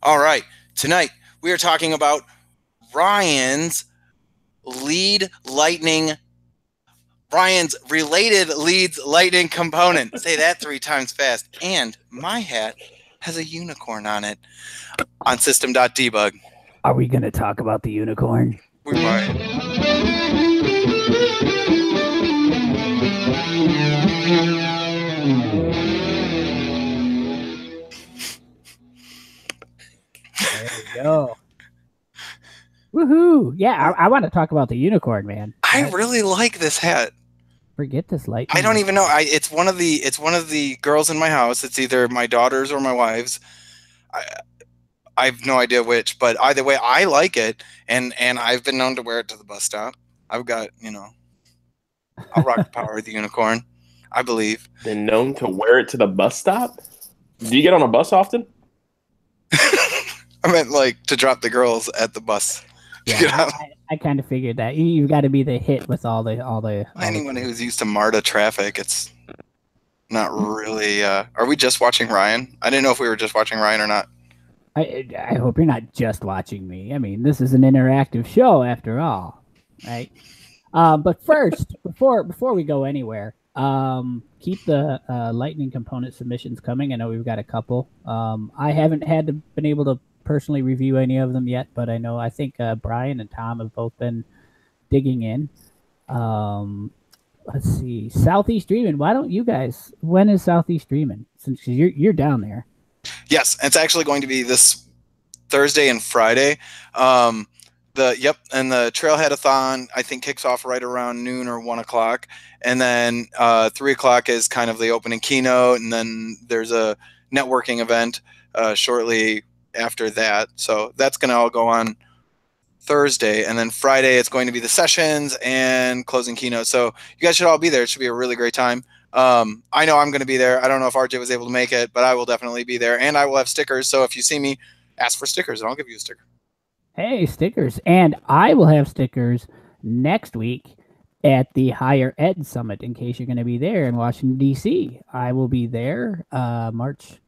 All right. Tonight, we are talking about Ryan's lead lightning. Ryan's related leads lightning component. Say that 3 times fast. And my hat has a unicorn on it on system.debug. Are we going to talk about the unicorn? We might. There we go. Woohoo! Yeah, I want to talk about the unicorn, man. I really like this hat. Forget this lightning. I don't even know. It's one of the girls in my house. It's either my daughter's or my wife's. I have no idea which, but either way, I like it, and I've been known to wear it to the bus stop. I've got, I'll rock the power of the unicorn, I believe. Been known to wear it to the bus stop? Do you get on a bus often? I meant like to drop the girls at the bus. Yeah, I kind of figured that. You've got to be the hit with all the. Anyone who's used to MARTA traffic, it's not really. Are we just watching Ryan? I didn't know if we were just watching Ryan or not. I hope you're not just watching me. I mean, this is an interactive show after all, right? But first, before we go anywhere, keep the lightning component submissions coming. I know we've got a couple. I haven't been able to personally review any of them yet, but I think Brian and Tom have both been digging in. Let's see, Southeast Dreaming. Why don't you guys? When is Southeast Dreaming? Since you're down there. Yes, it's actually going to be this Thursday and Friday. And the Trailhead-a-thon I think kicks off right around noon or 1 o'clock, and then 3 o'clock is kind of the opening keynote, and then there's a networking event shortly after that. So that's going to all go on Thursday, and then Friday it's going to be the sessions and closing keynote. So you guys should all be there. It should be a really great time. I know I'm going to be there. I don't know if RJ was able to make it, but I will definitely be there, and I will have stickers. So if you see me, ask for stickers, and I'll give you a sticker. Hey, stickers. And I will have stickers next week at the Higher Ed Summit, in case you're going to be there in Washington, D.C. I will be there March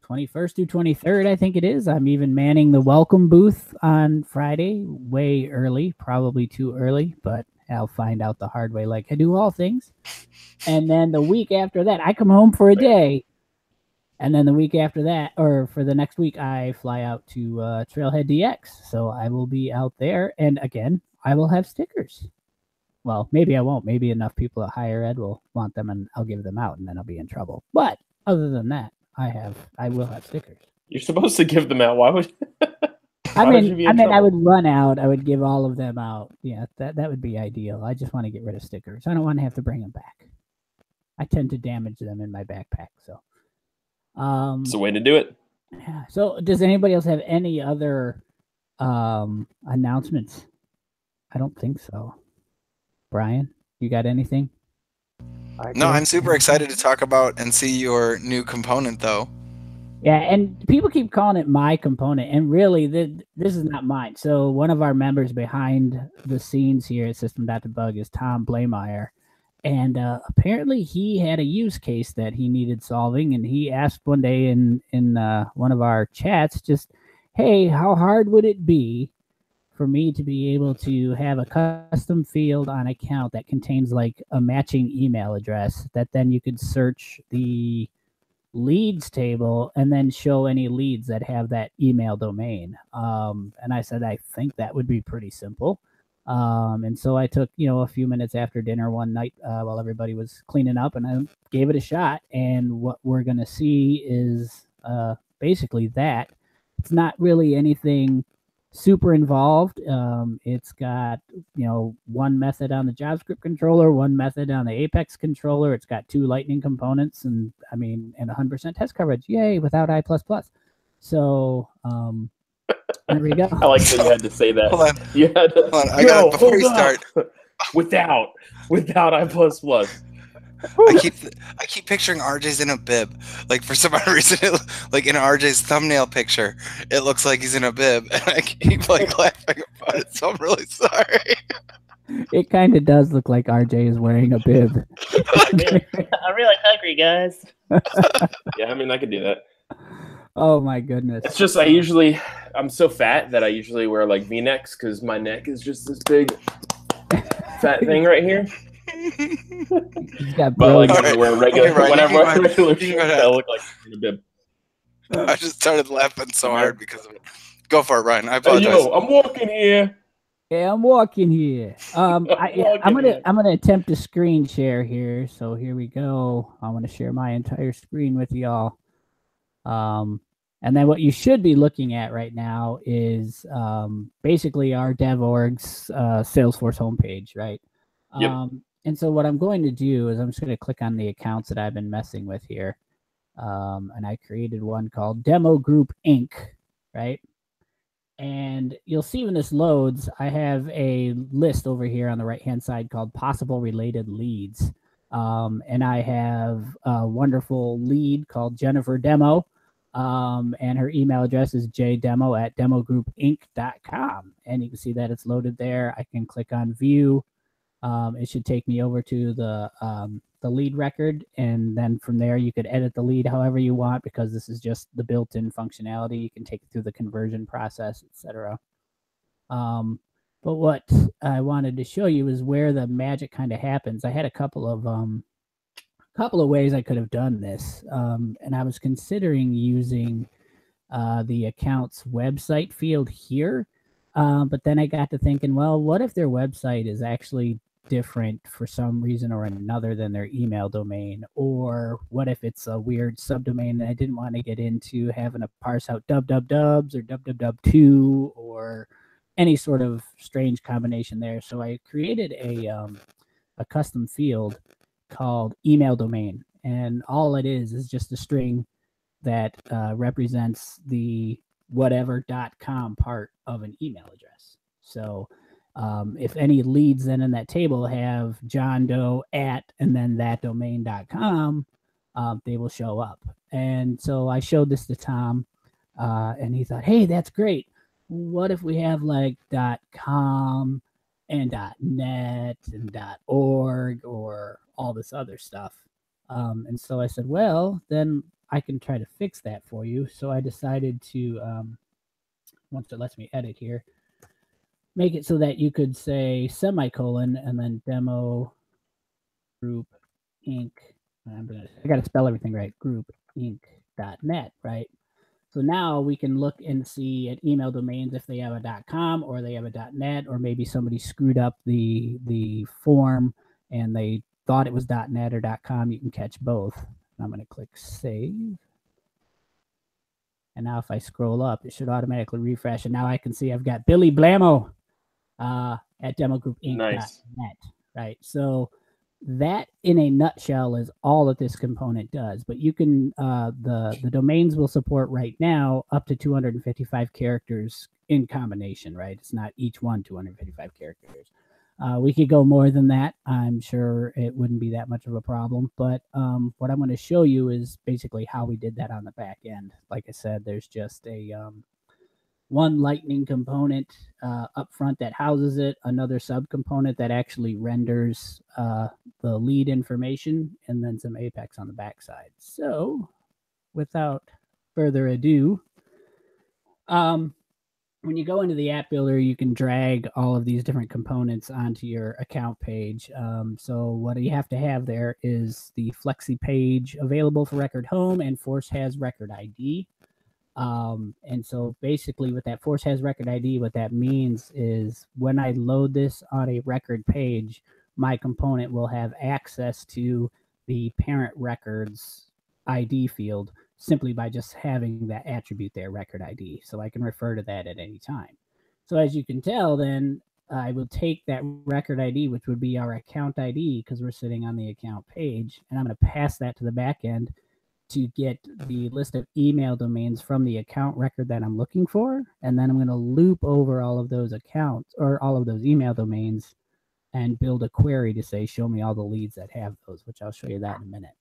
21st through 23rd, I think it is. I'm even manning the welcome booth on Friday, way early, probably too early, but I'll find out the hard way like I do all things. And then the week after that, I come home for a day. And then the week after that, or for the next week, I fly out to Trailhead DX. So I will be out there. And again, I will have stickers. Well, maybe I won't. Maybe enough people at Higher Ed will want them, and I'll give them out, and then I'll be in trouble. But other than that, I will have stickers. You're supposed to give them out. Why would I would run out. I would give all of them out. Yeah, that would be ideal. I just want to get rid of stickers. I don't want to have to bring them back. I tend to damage them in my backpack. So it's a way to do it. Yeah. So does anybody else have any other announcements? I don't think so. Brian, you got anything? No, I'm super excited to talk about and see your new component, though. Yeah, and people keep calling it my component, and really, this is not mine. So one of our members behind the scenes here at System.Debug is Tom Blameyer, and apparently he had a use case that he needed solving, and he asked one day in one of our chats, just, hey, how hard would it be for me to be able to have a custom field on account that contains like a matching email address that then you could search the leads table and then show any leads that have that email domain. And I said, I think that would be pretty simple. And so I took, a few minutes after dinner one night while everybody was cleaning up, and I gave it a shot. And what we're going to see is basically that. It's not really anything super involved. It's got, one method on the JavaScript controller, one method on the Apex controller. It's got 2 Lightning components, and 100% test coverage. Yay, without I++. So, there we go. I like that you had to say that. Hold on. You had to, hold on. I got before we start. Without I++. I keep picturing RJ's in a bib. Like, for some odd reason, like in RJ's thumbnail picture, it looks like he's in a bib, and I keep laughing about it. So I'm really sorry. It kind of does look like RJ is wearing a bib. I'm really hungry, guys. Yeah, I could do that. Oh my goodness. It's just I'm so fat that I usually wear like V-necks because my neck is just this big fat thing right here. He's got But like All when I right. wear regular, Okay, Ryan, when I you wear can go regular ahead. You can go shirts, ahead. I look like I'm in a bib. I just started laughing so hard because of it. Go for it, Ryan. I Hey, apologize. yo, I'm walking here. Yeah, I'm walking here. I'm here. gonna attempt to screen share here. So here we go. I want to share my entire screen with y'all. And then what you should be looking at right now is basically our DevOrg's Salesforce homepage, right? Yep. And so what I'm going to do is I'm just going to click on the accounts that I've been messing with here. And I created one called Demo Group Inc., right? And you'll see when this loads, I have a list over here on the right-hand side called possible related leads. And I have a wonderful lead called Jennifer Demo. And her email address is jdemo@demogroupinc.com. And you can see that it's loaded there. I can click on view. It should take me over to the lead record, and then from there you could edit the lead however you want because this is just the built-in functionality. You can take it through the conversion process, etc. But what I wanted to show you is where the magic kind of happens. I had a couple of ways I could have done this, and I was considering using the account's website field here. But then I got to thinking, well, what if their website is actually different for some reason or another than their email domain? Or what if it's a weird subdomain that I didn't want to get into having to parse out wwws or www2 or any sort of strange combination there. So I created a custom field called email domain. And all it is just a string that represents the whatever.com part of an email address. So if any leads then in that table have John Doe at and then that domain.com, they will show up. And so I showed this to Tom, and he thought, hey, that's great. What if we have like .com and .net and .org or all this other stuff? And so I said, well, then I can try to fix that for you. So I decided to, once it lets me edit here, make it so that you could say semicolon and then demo group inc. I got to spell everything right. Group inc.net, right? So now we can look and see at email domains if they have a .com or they have a .net, or maybe somebody screwed up the form and they thought it was .net or .com. You can catch both. I'm going to click save. And now if I scroll up, it should automatically refresh. And now I can see I've got Billy Blamo at demogroupinc.net, Nice. right? So that in a nutshell is all that this component does. But you can, the domains will support right now up to 255 characters in combination, right? It's not each one 255 characters. We could go more than that. I'm sure it wouldn't be that much of a problem. But what I'm going to show you is basically how we did that on the back end. Like I said, there's just a one Lightning component up front that houses it, another subcomponent that actually renders the lead information, and then some Apex on the backside. So without further ado, when you go into the app builder, you can drag all of these different components onto your account page. So what you have to have there is the Flexi page available for record home, and Force has record ID. And so basically with that Force has record ID, what that means is when I load this on a record page, my component will have access to the parent record's ID field simply by just having that attribute there, record ID. So I can refer to that at any time. So as you can tell, then I will take that record ID, which would be our account ID because we're sitting on the account page, and I'm going to pass that to the back end to get the list of email domains from the account record that I'm looking for. And then I'm going to loop over all of those accounts or all of those email domains and build a query to say, show me all the leads that have those, which I'll show you that in a minute.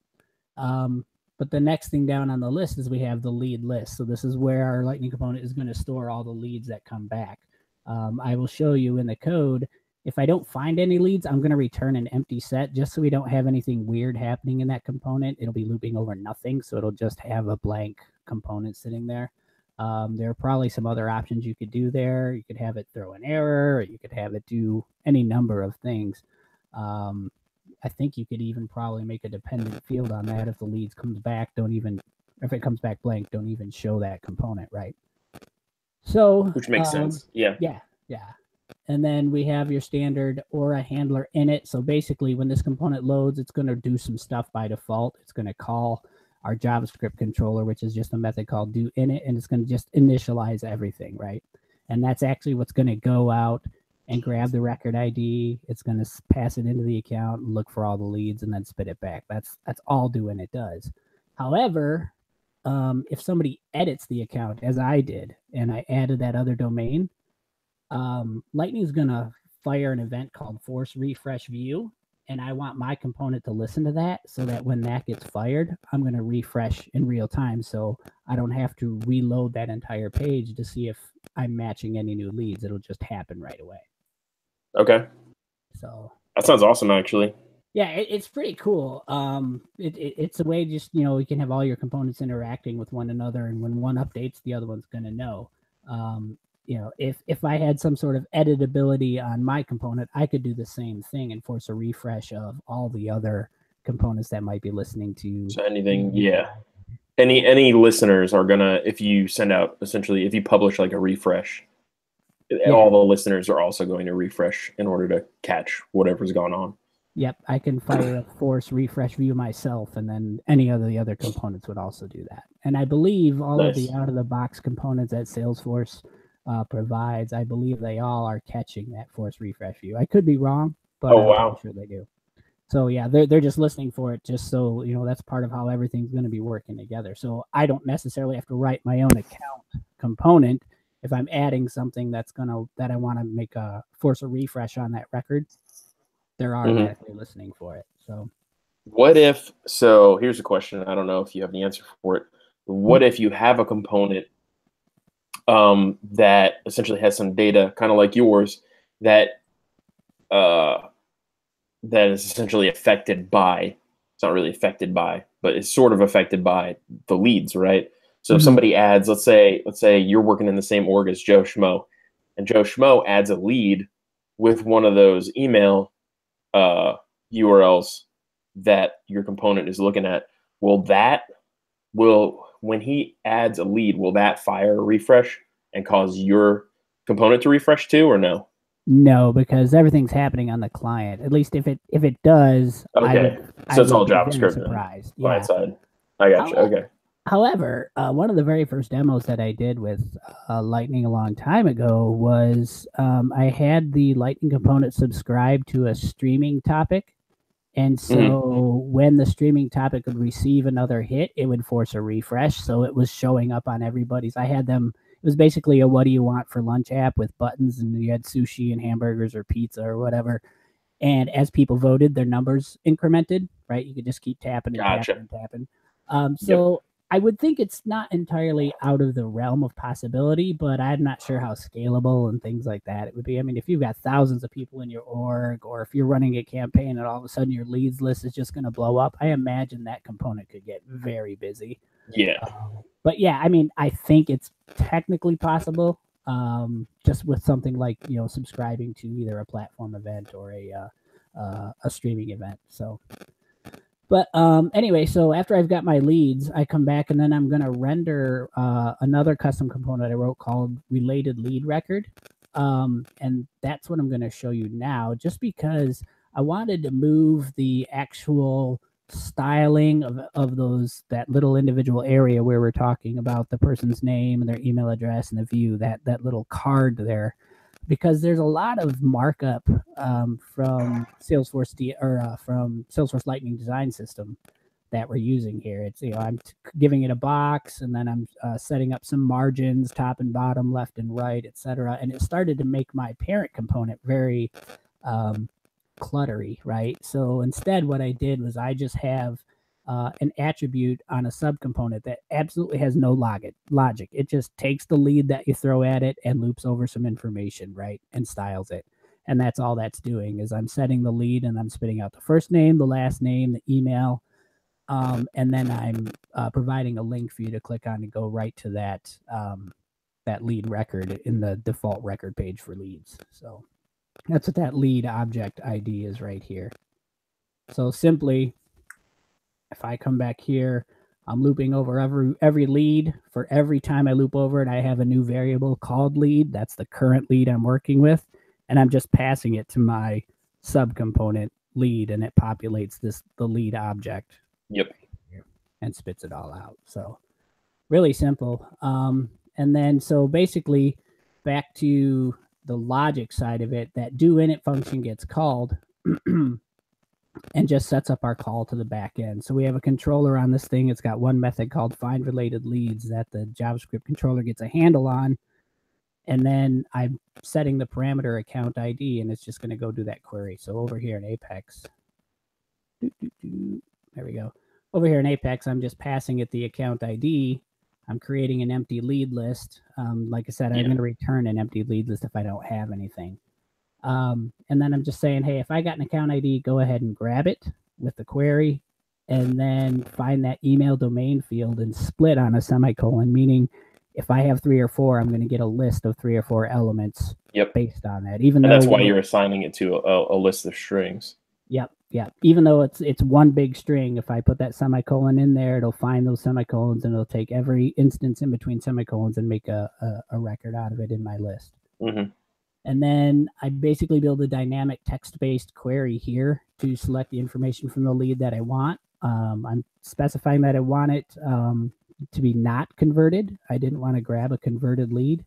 But the next thing down on the list is we have the lead list. So this is where our Lightning component is going to store all the leads that come back. I will show you in the code. If I don't find any leads, I'm going to return an empty set just so we don't have anything weird happening in that component. It'll be looping over nothing, so it'll just have a blank component sitting there. There are probably some other options you could do there. You could have it throw an error, or you could have it do any number of things. I think you could even probably make a dependent field on that. If the leads comes back, if it comes back blank, don't even show that component, right? So, which makes sense. Yeah. And then we have your standard Aura handler in it. So basically, when this component loads, it's going to do some stuff by default. It's going to call our JavaScript controller, which is just a method called doInit, and it's going to just initialize everything, right? And that's actually what's going to go out and grab the record ID. It's going to pass it into the account, look for all the leads, and then spit it back. That's all doInit does. However, if somebody edits the account, as I did, and I added that other domain, Lightning's going to fire an event called force refresh view, and I want my component to listen to that so that when that gets fired, I'm going to refresh in real time so I don't have to reload that entire page to see if I'm matching any new leads. It'll just happen right away. Okay. So that sounds awesome, actually. Yeah, it's pretty cool. It's a way just, you can have all your components interacting with one another, and when one updates, the other one's going to know. If I had some sort of editability on my component, I could do the same thing and force a refresh of all the other components that might be listening to. So anything, yeah. Any listeners are gonna, if you send out, essentially, if you publish like a refresh, all the listeners are also going to refresh in order to catch whatever's going on. Yep, I can fire a force refresh view myself, and then any of the other components would also do that. And I believe all of the out-of-the-box components that Salesforce provides, I believe they all are catching that force refresh view. I could be wrong, but I'm pretty sure they do. So yeah, they're just listening for it, just so that's part of how everything's going to be working together. So I don't necessarily have to write my own account component if I'm adding something that I want to make a force a refresh on that record. They're automatically listening for it. So what if? So here's a question. I don't know if you have the answer for it. What if you have a component that essentially has some data, kind of like yours, that is essentially affected by, it's not really affected by, but it's sort of affected by the leads, right? So if somebody adds, let's say you're working in the same org as Joe Schmo, and Joe Schmo adds a lead with one of those email URLs that your component is looking at, when he adds a lead, will that fire a refresh and cause your component to refresh too, or no? No, because everything's happening on the client. At least if it does, okay. So it's all JavaScript. Surprised. Client side. I got you. Okay. However, one of the very first demos that I did with Lightning a long time ago was I had the Lightning component subscribe to a streaming topic. And so when the streaming topic would receive another hit, it would force a refresh. So it was showing up on everybody's. I had them. It was basically a what do you want for lunch app with buttons, and you had sushi and hamburgers or pizza or whatever. And as people voted, their numbers incremented, right? You could just keep tapping and tapping and tapping. So I would think it's not entirely out of the realm of possibility, but I'm not sure how scalable and things like that it would be. I mean, if you've got thousands of people in your org, or if you're running a campaign and all of a sudden your leads list is just going to blow up, I imagine that component could get very busy. Yeah. But yeah, I mean, I think it's technically possible, just with something like, subscribing to either a platform event or a streaming event. So. But anyway, so after I've got my leads, I come back and then I'm going to render another custom component I wrote called related lead record. And that's what I'm going to show you now, just because I wanted to move the actual styling of that little individual area where we're talking about the person's name and their email address and the view, that little card there. Because there's a lot of markup from Salesforce from Salesforce Lightning Design System that we're using here. It's I'm giving it a box, and then I'm setting up some margins, top and bottom, left and right, etc. And it started to make my parent component very cluttery, right? So instead, what I did was I just have an attribute on a subcomponent that absolutely has no logic. It just takes the lead that you throw at it and loops over some information, right, and styles it. And that's all that's doing is I'm setting the lead and I'm spitting out the first name, the last name, the email, And then I'm providing a link for you to click on to go right to that that lead record in the default record page for leads. So that's what that lead object ID is right here. So simply, if I come back here, I'm looping over every lead. For every time I loop over it, I have a new variable called lead. That's the current lead I'm working with. And I'm just passing it to my subcomponent lead, and it populates the lead object. Yep. And spits it all out. So really simple. And then so basically back to the logic side of it, that do init function gets called and just sets up our call to the back end. So we have a controller on this thing. It's got one method called find related leads that the JavaScript controller gets a handle on. And then I'm setting the parameter account ID, and it's just going to go do that query. So over here in Apex, there we go. Over here in Apex, I'm just passing it the account ID. I'm creating an empty lead list. Like I said, I'm going to return an empty lead list if I don't have anything. And then I'm just saying, hey, if I got an account ID, go ahead and grab it with the query, and then find that email domain field and split on a semicolon, meaning if I have 3 or 4, I'm going to get a list of 3 or 4 elements based on that. Even though that's why you're assigning it to a list of strings. Yep. Even though it's one big string, if I put that semicolon in there, it'll find those semicolons, and it'll take every instance in between semicolons and make a record out of it in my list. Mm-hmm. And then I basically build a dynamic text-based query here to select the information from the lead that I want. I'm specifying that I want it to be not converted. I didn't want to grab a converted lead.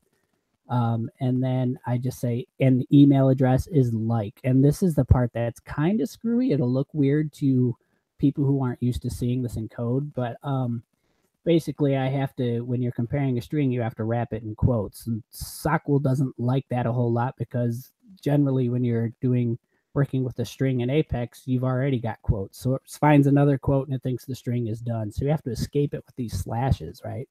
And then I just say, and the email address is like, and this is the part that's kind of screwy. It'll look weird to people who aren't used to seeing this in code, but basically I have to, when you're comparing a string, you have to wrap it in quotes. And Sockwell doesn't like that a whole lot, because generally when you're working with a string in Apex, you've already got quotes. So it finds another quote and it thinks the string is done. So you have to escape it with these slashes, right?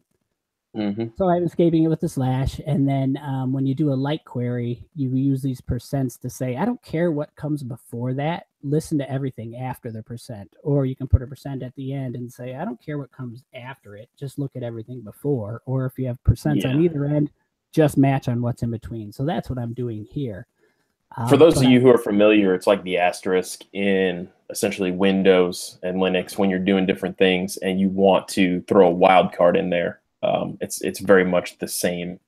Mm-hmm. So I'm escaping it with the slash, and then when you do a like query, you use these percents to say, I don't care what comes before that, listen to everything after the percent. Or you can put a percent at the end and say, I don't care what comes after it, just look at everything before. Or if you have percents on either end, just match on what's in between. So that's what I'm doing here. For those of you who are familiar, it's like the asterisk in essentially Windows and Linux when you're doing different things and you want to throw a wildcard in there. It's very much the same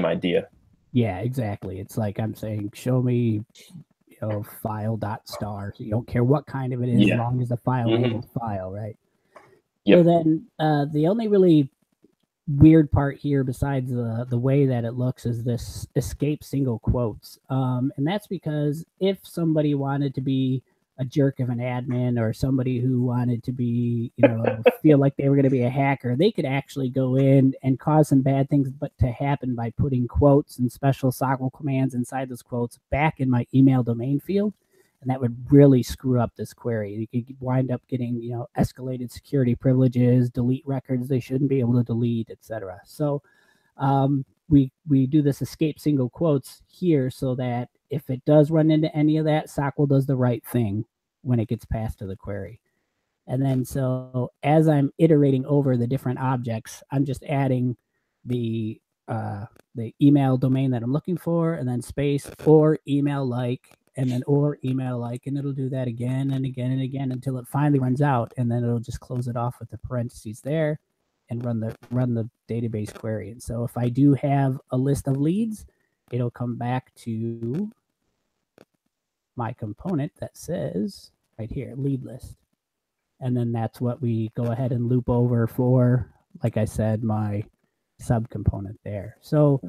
idea. Yeah, exactly. It's like I'm saying, show me, file.star. So you don't care what kind of it is, as long as the file name is file, right? Yep. So then the only really weird part here, besides the way that it looks, is this escape single quotes. And that's because if somebody wanted to be a jerk of an admin, or somebody who wanted to be, feel like they were going to be a hacker, they could actually go in and cause some bad things to happen by putting quotes and special Sockwell commands inside those quotes back in my email domain field. And that would really screw up this query. You could wind up getting, escalated security privileges, delete records they shouldn't be able to delete, etc. So we do this escape single quotes here so that if it does run into any of that, Sockwell does the right thing when it gets passed to the query. And then so as I'm iterating over the different objects, I'm just adding the email domain that I'm looking for, and then space, or email like, and then or email like, and it'll do that again and again and again until it finally runs out, and then it'll just close it off with the parentheses there and run the database query. And so if I do have a list of leads, it'll come back to my component that says right here, lead list. And then that's what we go ahead and loop over for, like I said, my subcomponent there. So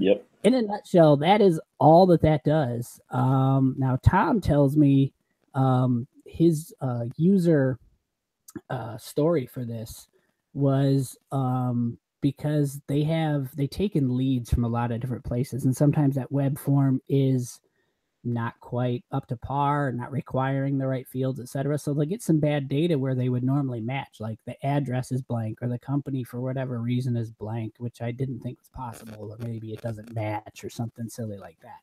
in a nutshell, that is all that does. Now, Tom tells me his user story for this was because they taken leads from a lot of different places, and sometimes that web form is not quite up to par, not requiring the right fields, etc. So they'll get some bad data where they would normally match, like the address is blank or the company for whatever reason is blank, which I didn't think was possible, or maybe it doesn't match or something silly like that.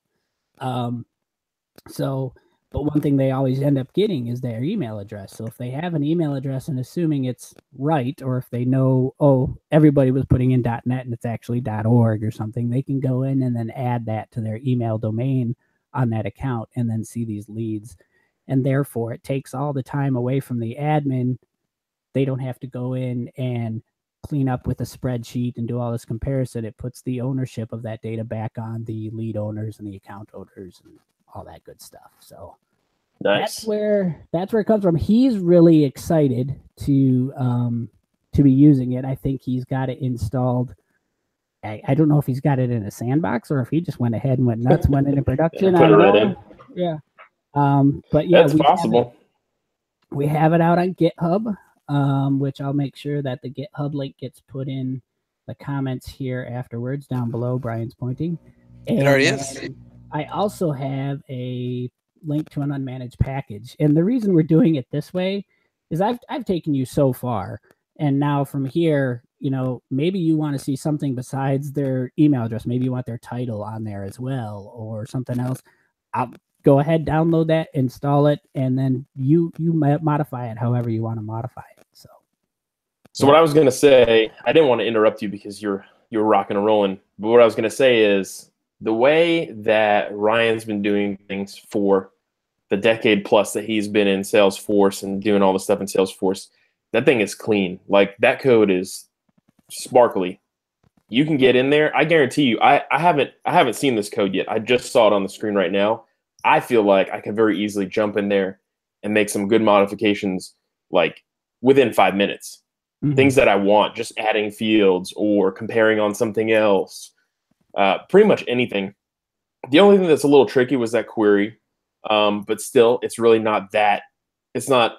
So But one thing they always end up getting is their email address. So if they have an email address and assuming it's right, or if they know, oh, everybody was putting in .net and it's actually .org or something, they can go in and then add that to their email domain on that account and then see these leads. And therefore, it takes all the time away from the admin. They don't have to go in and clean up with a spreadsheet and do all this comparison. It puts the ownership of that data back on the lead owners and the account owners and all that good stuff. So Nice. that's where it comes from. He's really excited to be using it. I think he's got it installed. I don't know if he's got it in a sandbox or if he just went ahead and went nuts, went into production. Put it right in. Yeah. But yeah, that's possible. We have it out on GitHub, which I'll make sure that the GitHub link gets put in the comments here afterwards down below. Brian's pointing. It already is. I also have a link to an unmanaged package. And the reason we're doing it this way is I've taken you so far. And now from here, you know, maybe you want to see something besides their email address. Maybe you want their title on there as well or something else. I'll go ahead, download that, install it, and then you modify it however you want to modify it. So what I was going to say, I didn't want to interrupt you because you're rocking and rolling. But what I was going to say is the way that Ryan's been doing things for the decade plus that he's been in Salesforce and doing all the stuff in Salesforce, that thing is clean. Like that code is sparkly. You can get in there. I guarantee you, I haven't seen this code yet. I just saw it on the screen right now. I feel like I could very easily jump in there and make some good modifications like within 5 minutes. Mm-hmm. Things that I want, just adding fields or comparing on something else. Pretty much anything. The only thing that's a little tricky was that query. But still, it's really not that. It's not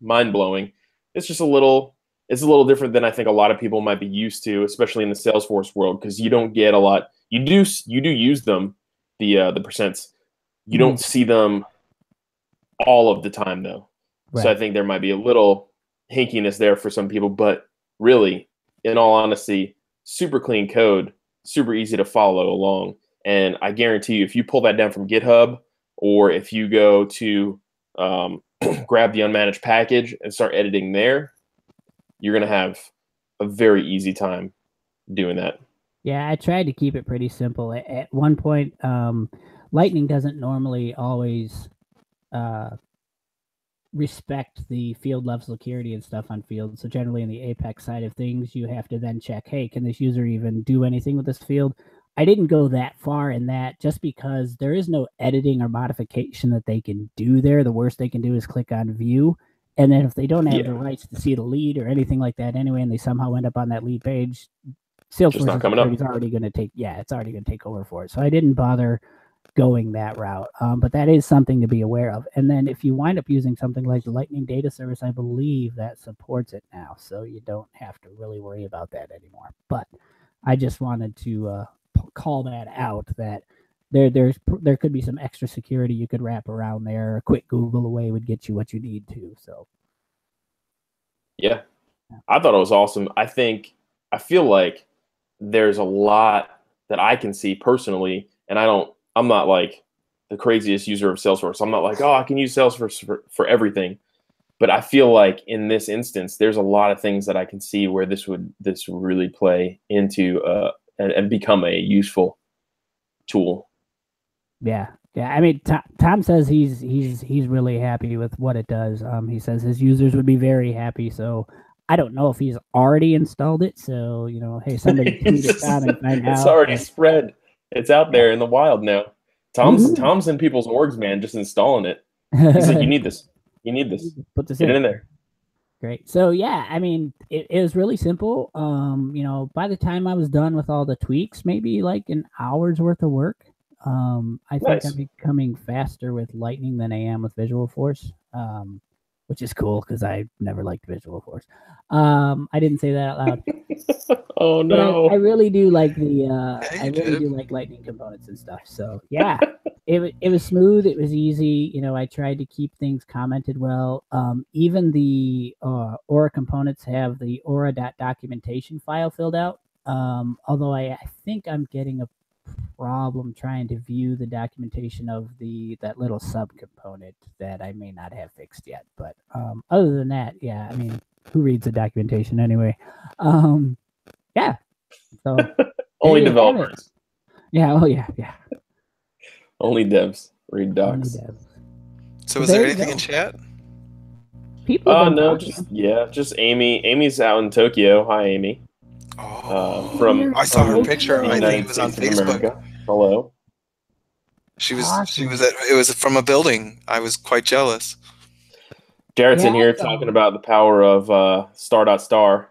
mind-blowing. It's just it's a little different than I think a lot of people might be used to, especially in the Salesforce world, because you don't get a lot. You do use them, the percents. You don't see them all of the time, though. Right. So I think there might be a little hinkiness there for some people, but really, in all honesty, super clean code, super easy to follow along. And I guarantee you, if you pull that down from GitHub, or if you go to grab the unmanaged package and start editing there, you're going to have a very easy time doing that. Yeah, I tried to keep it pretty simple. At one point, Lightning doesn't normally always respect the field level security and stuff on fields. So generally in the Apex side of things, you have to then check, hey, can this user even do anything with this field? I didn't go that far in that just because there is no editing or modification that they can do there. The worst they can do is click on view. And then if they don't have the rights to see the lead or anything like that anyway, and they somehow end up on that lead page, Salesforce is already going to take, it's already going to take over for it. So I didn't bother going that route. But that is something to be aware of. And then if you wind up using something like the Lightning Data Service, I believe that supports it now. So you don't have to really worry about that anymore. But I just wanted to call that out, that there could be some extra security you could wrap around there. A quick Google away would get you what you need to. So yeah, I thought it was awesome. I feel like there's a lot that I can see personally, and I'm not like the craziest user of Salesforce. I'm not like, oh, I can use Salesforce for everything. But I feel like in this instance, there's a lot of things that I can see where this would really play into and become a useful tool. Yeah. I mean, Tom says he's really happy with what it does. He says his users would be very happy. So I don't know if he's already installed it. So, hey, somebody tweet it out and find out. It's already spread. It's out there in the wild now. Tom's in people's orgs, man, just installing it. He's like, you need this. You need this. Put this in there. Great. So yeah, I mean, it was really simple. By the time I was done with all the tweaks, maybe like an hour's worth of work. I think I'm becoming faster with Lightning than I am with Visual Force, which is cool because I never liked Visual Force. I didn't say that out loud. Oh no! I really do like I really do like Lightning components and stuff. So yeah, it was smooth. It was easy. I tried to keep things commented well. Even the Aura components have the Aura.documentation file filled out. Although I think I'm getting problem trying to view the documentation of that little subcomponent that I may not have fixed yet. But other than that, yeah, I mean, who reads the documentation anyway? Yeah. So Only there you have it. developers. Yeah. Oh yeah. Yeah. Only devs read Only docs. devs. So, is there there you anything go. in chat? People have been No, talking. just Amy. Amy's out in Tokyo. Hi, Amy. From I saw her from picture. the I think United it was on States of Facebook. America. Hello. She was Awesome. it was from a building. I was quite jealous. Jarrett's in Yeah, here so- talking about the power of star.star.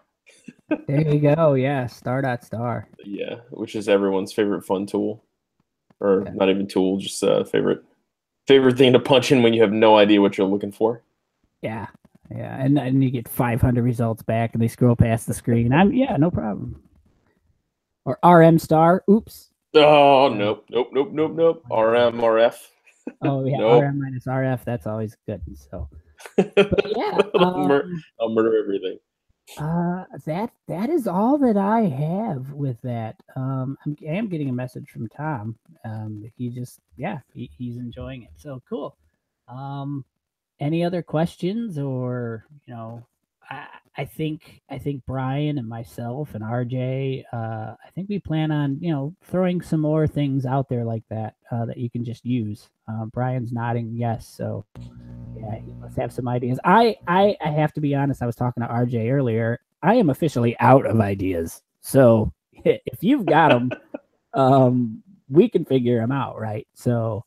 There you go. Yeah. Star.star. Yeah, which is everyone's favorite fun tool, or Yeah. not even tool, just favorite thing to punch in when you have no idea what you're looking for. Yeah. Yeah. And you get 500 results back and they scroll past the screen. Yeah, no problem. Or RM star. Oops. Oh, nope. RM, RF. Oh yeah, Nope. RM minus RF. That's always good. So, but yeah, I'll murder everything. that is all that I have with that. I am getting a message from Tom. He's enjoying it. So cool. Any other questions, or I think Brian and myself and RJ, I think we plan on throwing some more things out there like that that you can just use. Brian's nodding yes, so yeah, he must have some ideas. I have to be honest. I was talking to RJ earlier. I am officially out of ideas. So if you've got them, we can figure them out, right? So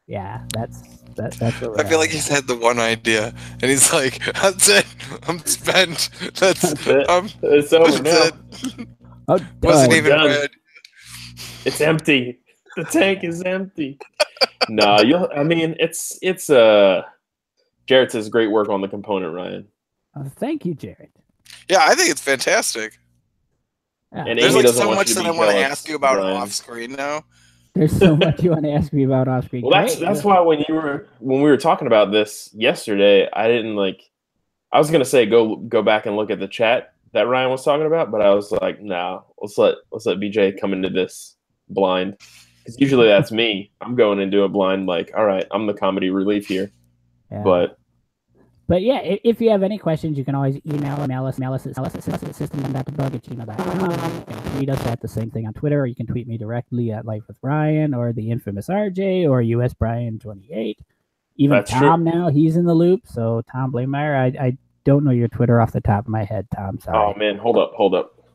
yeah, that's what I feel like he's had the one idea, and he's like, "That's it. I'm spent. That's it. It's over now. Oh, wasn't even done. red. It's empty. The tank is empty." No, I mean, it's Jarrett says great work on the component, Ryan. Thank you, Jared. Yeah, I think it's fantastic. Yeah. And There's Amy like doesn't so want much you to that I be want to jealous, ask you about Brian. off screen now. There's so much you want to ask me about off screen. Well, that's why when we were talking about this yesterday, I didn't I was gonna say go back and look at the chat that Ryan was talking about, but I was like, nah, let's let BJ come into this blind, because usually that's me. I'm going into a blind like, all right, I'm the comedy relief here. Yeah. But yeah, if you have any questions, you can always email us at system.debug@gmail.com. You can tweet us at the same thing on Twitter, or you can tweet me directly at Life with Brian, or the infamous RJ, or US Brian 28. Even That's Tom true. now, he's in the loop. So Tom Blameyer, I don't know your Twitter off the top of my head, Tom. Sorry. Oh man, hold up.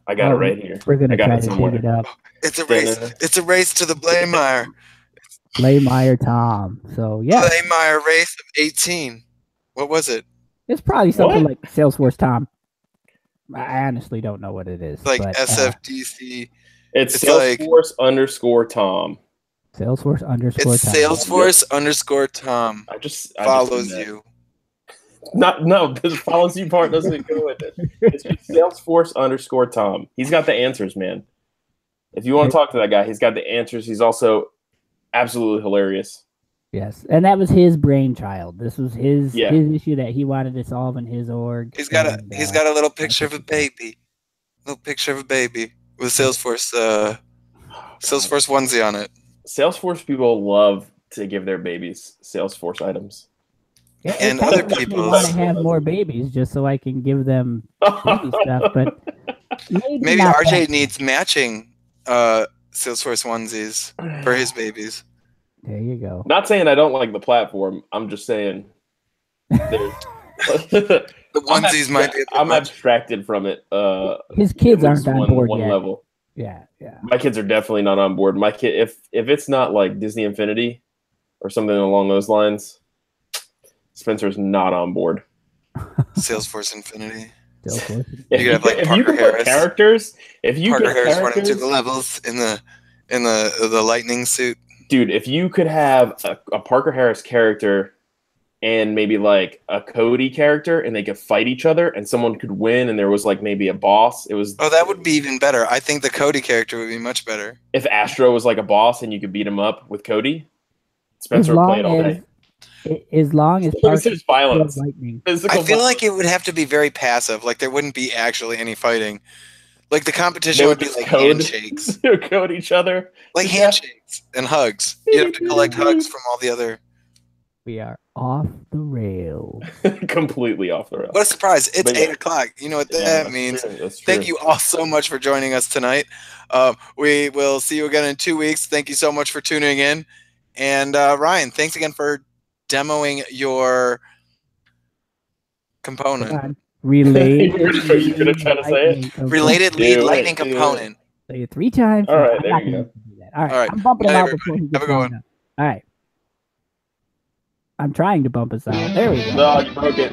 I got it right here. We're gonna try it to dig it up. It's a race. It's a race to the Blameyer. Blameyer Tom. So yeah. Blameyer race of 18. What was it? It's probably something like Salesforce Tom. I honestly don't know what it is. Like but, SFDC. It's Salesforce _ Tom. Salesforce _ Tom. It's Salesforce _ Tom. I just follows you. No, the follows you part doesn't go with it. It's just Salesforce _ Tom. He's got the answers, man. If you want to talk to that guy, he's got the answers. He's also absolutely hilarious. Yes, and that was his brainchild. This was his issue that he wanted to solve in his org. He's got a little picture of a baby, with Salesforce Salesforce onesie on it. Salesforce people love to give their babies Salesforce items. Yeah, and other people want to have more babies just so I can give them baby stuff. But maybe RJ needs matching Salesforce onesies for his babies. There you go. Not saying I don't like the platform. I'm just saying the onesies might be. I'm abstracted from it. His kids aren't on board yet. Level. Yeah. My kids are definitely not on board. My kid, if it's not like Disney Infinity or something along those lines, Spencer's not on board. Salesforce Infinity. If you can put characters, Parker Harris running through the levels in the lightning suit. Dude, if you could have a Parker Harris character and maybe like a Cody character, and they could fight each other, and someone could win, and there was like maybe a boss. That would be even better. I think the Cody character would be much better. If Astro was like a boss and you could beat him up with Cody, Spencer would play it all day. As long as there's violence, I feel like it would have to be very passive. Like there wouldn't be actually any fighting. Like the competition They would would be just like code. handshakes. They would code each other. Like Yeah. handshakes and hugs. You have to collect hugs from all the other. We are off the rails. Completely off the rails. What a surprise. It's But yeah. 8 o'clock. You know what Yeah, that that's means. true, that's true. Thank you all so much for joining us tonight. We will see you again in 2 weeks. Thank you so much for tuning in. And Ryan, thanks again for demoing your component. Related. You're gonna try to say it? Related lead Do it, lightning do it. component. Say it 3 times. All right, I'm there not you gonna go. do that. All right. All right. I'm bumping him Bye, out before he everybody. gets Have a good wound one. up. All right. I'm trying to bump us out. There we go. No, you broke it.